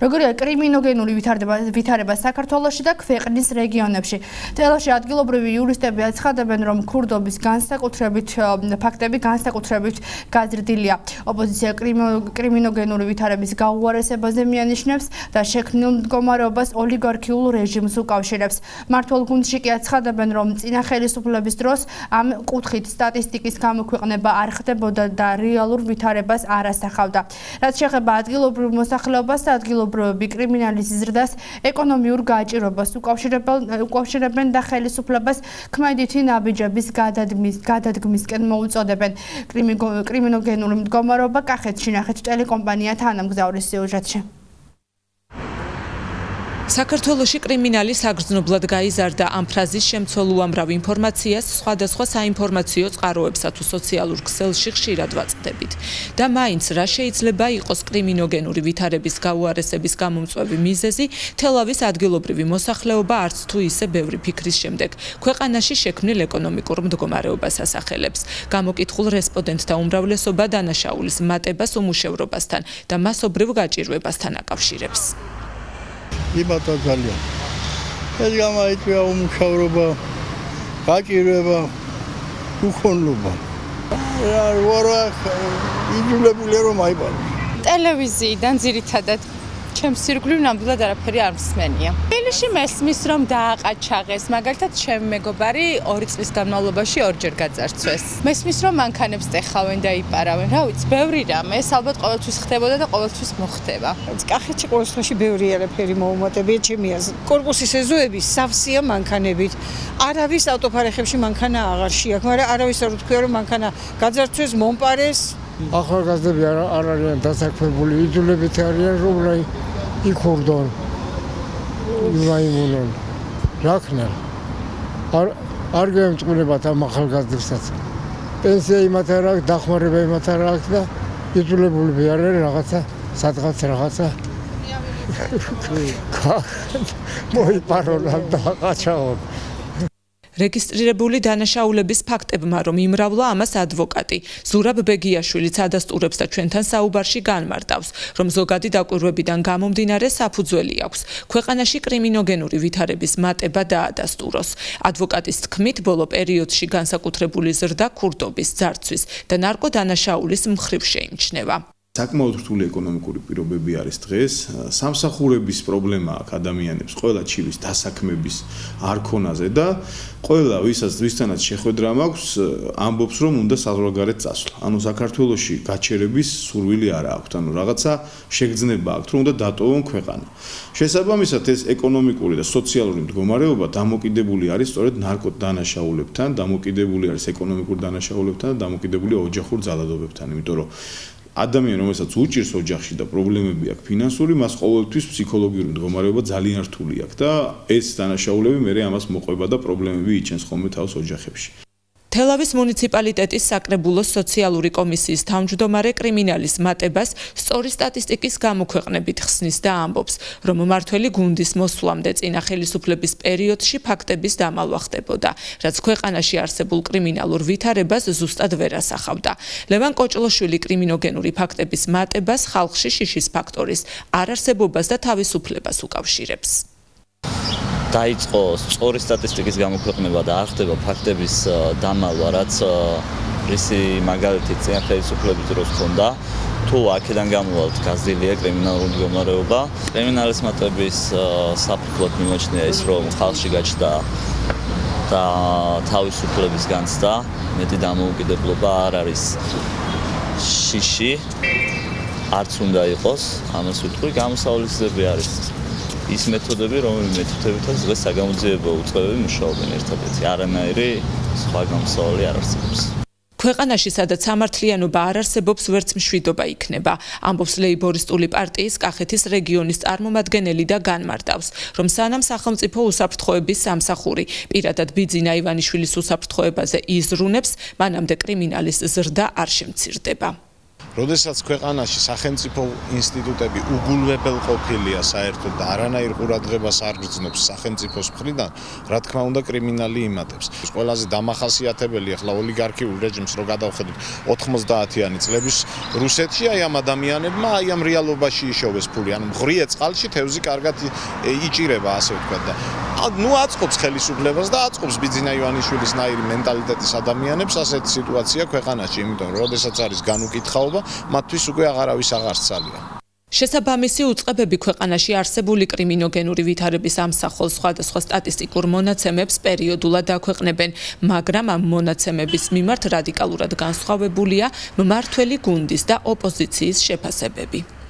როგორია კრიმინოგენური ვითარება საქართველოში და ქვეყნის რეგიონებში. თელოში ადგილობრივი იურისტები აცხადებენ, რომ ქურდობის ფაქტები განსაკუთრებით გაზრდილია. ოპოზიცია კრიმინოგენური ვითარების გაუარესებაზე მიანიშნებს და შექმნილ მდგომარეობას ოლიგარქიულ რეჟიმს უკავშირებს. მმართველ გუნდში კი აცხადებენ, რომ წინა ხელისუფლების დროს ამ კუთხით სტატისტიკის გამოქვეყნება არ ხდებოდა და რეალურ ვითარებას არ ასახავდა. რაც შეეხება ადგილობრივ მოსახლეობას და ადგილობრივი კრიმინალის ზრდას, ეკონომიურ გაჭირვებას უკავშირებენ და ხელისუფლებას ქმედითი ნაბიჯების გადადგმისკენ მოუწოდებენ. კრიმინოგენური მდგომარეობა კახეთში ნახეთ ტელეკომპანია თანამგზავრის სიუჟეტში. საქართველოში კრიმინალი საგრძნობლად გაიზარდა. ამ ფრაზის შემცველ უამრავ ინფორმაციას სხვადასხვა საინფორმაციო წყაროებსა თუ სოციალურ ქსელში ხშირად ვაწყდებით. და მაინც რა შეიძლება იყოს კრიმინოგენური ვითარების გაუარესების გამომწვევი მიზეზი, თელავის ადგილობრივი მოსახლეობა არც თუ ისე ბევრი ფიქრის შემდეგ ქვეყანაში შექმნილ ეკონომიკურ მდგომარეობას ასახელებს. გამოკითხულ რესპონდენტთა უმრავლესობა დანაშაულის მატებას უმუშევრობასთან და მასობრივ გაჭირვებასთან აკავშირებს. იმათა ძალიან. ეს გამოიწვია უმუშევრობა, გაჭირვება, უხონლობა. რა იძულებული რომ აიბარო. ტელევიზიიდან ძირითადად ჩემს ირგვლივ ნამდვილად არაფერი არ მსმენია. თბილისში მესმის რომ დააყაჩაღეს, მაგალითად ჩემი მეგობარი 2 წლის განმავლობაში 2 ჯერ გაძარცვეს. მესმის რომ მანქანებს ტეხავენ და იპარავენ. რა ვიცი, ბევრი რამ, ეს ალბათ ყოველთვის ხდებოდა და ყოველთვის მოხდება. კახეთში ყოველ შემთხვევაში ბევრი არაფერი მოუმატებია ჩემი აზრით. კორპუსის ეზოები სავსეა მანქანებით. არავის ავტოფარეხებში მანქანა აღარ შეაქვს, მაგრამ არავის არ უთქვია რომ მანქანა გაძარცვეს, მომპარეს. ახალგაზრდები არ არიან დასაქმებული, იძულებითი არიან რომ იქურდონ, იმუნონ. რა ქნა? არ გემწყვილებათ ამ ახალგაზრდებსაც. პენსია იმათ არ აქვს, დახმარება იმათ არ აქვს და იძულებულები არიან რაღაცა მოიპარონ და გაყაჩაღონ. რეგისტრირებული დანაშაულების ფაქტებმა რომ იმრავლა ამას ადვოკატი ზურაბ ბეგიაშვილიც ადასტურებს და ჩვენთან საუბარში განმარტავს, რომ ზოგადი დაკვირვებიდან გამომდინარე საფუძველი აქვს ქვეყანაში კრიმინოგენური ვითარების მატება დაადასტუროს. ადვოკატის თქმით, ბოლო პერიოდში განსაკუთრებული ზრდა ქურდობის, ძარცვის და ნარკოდანაშაულის მხრივ შეიმჩნევა. საკმაოდ რთული ეკონომიკური პირობები არის დღეს. სამსახურების პრობლემა აქვს ადამიანებს ყველა ჩივის დასაქმების არქონაზე და ყველა ვისთანაც შეხვედრა მაქვს ამბობს რომ უნდა საზღვარგარეთ წასვლა. ანუ საქართველოში გაჩერების სურვილი არ აქვს. ანუ რაღაცა შეგრძნება აქვს რომ უნდა დატოვონ ქვეყანა. შესაბამისად ეს ეკონომიკური და სოციალური მდგომარეობა დამოკიდებული არის სწორედ ნარკოდანაშაულებთან, დამოკიდებული არის ეკონომიკურ დანაშაულებთან და დამოკიდებულია ოჯახურ ძალადობებთან, იმიტომ რომ ადამიანი რომელსაც უჭირს ოჯახში და პრობლემები აქვს ფინანსური, მას ყოველთვის ფსიქოლოგიური მდგომარეობა ძალიან რთული აქვს და ეს დანაშაულები მერე ამას მოყვება და პრობლემები იჩენს ხოლმე თავს ოჯახებში. თელავის მუნიციპალიტეტის საკრებულოს სოციალური კომისიის თავმჯდომარე კრიმინალის მატებას სწორი სტატისტიკის გამოქვეყნებით ხსნის და ამბობს, რომ მმართველი გუნდის მოსვლამდე წინა ხელისუფლების პერიოდში ფაქტების დამალვა ხდებოდა, რაც ქვეყანაში არსებულ კრიმინალურ ვითარებას ზუსტად ვერ ასახავდა. ლევან კოჭლოშვილი კრიმინოგენური ფაქტების მატებას ხალხში შიშის ფაქტორის არარსებობას და თავისუფლებას უკავშირებს. დაიწყო სწორი სტატისტიკის გამოქვეყნება და არ ხდება ფაქტების დამალვა, რაც რისი მაგალითი წინა ხელისუფლების დროს ჰქონდა. თუ აქედან გამოვართ გაზრდილია კრიმინალური მდგომარეობა. კრიმინალის მატების საფუძვლად მიმოჩნია ის, რომ ხალხში გაჩნდა და თავისუფლების განცდა, მეტი დამოუკიდებლობა არ არის შიში, არც უნდა იყოს, ამას ვიტყვი, გამოსავლისები არის. ის მეთოდები, რომელი მეთოდებითაც დღეს საგამოძიებო უწყებები მუშაობენ ერთადერთი, არანაირი სხვა გამოსავალი არ არსებობს. ქვეყანაში, სადაც სამართლიანობა არ არსებობს, ვერც მშვიდობა იქნება, ამბობს ლეიბორისტული პარტიის კახეთის რეგიონის წარმომადგენელი და განმარტავს, რომ სანამ სახელმწიფო უსაფრთხოების სამსახური პირადად ბიძინა ივანიშვილის უსაფრთხოებაზე იზრუნებს, მანამდე კრიმინალის ზრდა არ შემცირდება. როდესაც ქვეყანაში სახელმწიფო ინსტიტუტები უგულვებელ ყოფილია საერთოდ და არანაირ ყურადღებას არ გრძნობს სახელმწიფოს მხრიდან, რა თქმა უნდა კრიმინალი იმატებს. ყველაზე დამახასიათებელი ახლა ოლიგარქიულ რეჟიმს რო გადავხედოთ 90-იანი წლების რუსეთში აი ამ ადამიანებმა აი ამ რეალობაში იშოვეს ფული, ანუ მღრიე წყალში თევზი კარგად იჭირება, ასე ვთქვათ და ნუ აწყობს ხელისუფლებას და აწყობს ბიძინა ივანიშვილის ნაირი მენტალიტეტის ადამიანებს ასეთი სიტუაცია ქვეყანაში, იმიტომ რომ როდესაც არის განუკითხაობა, მათთვის უკვე აღარავის აღარ სცალია. შესაბამისი უწყებები ქვეყანაში არსებული კრიმინოგენური ვითარების ამსახველ სხვადასხვა სტატისტიკურ მონაცემებს პერიოდულად აქვეყნებენ, მაგრამ ამ მონაცემების მიმართ რადიკალურად განსხვავებულია მმართველი გუნდის და ოპოზიციის შეფასებები.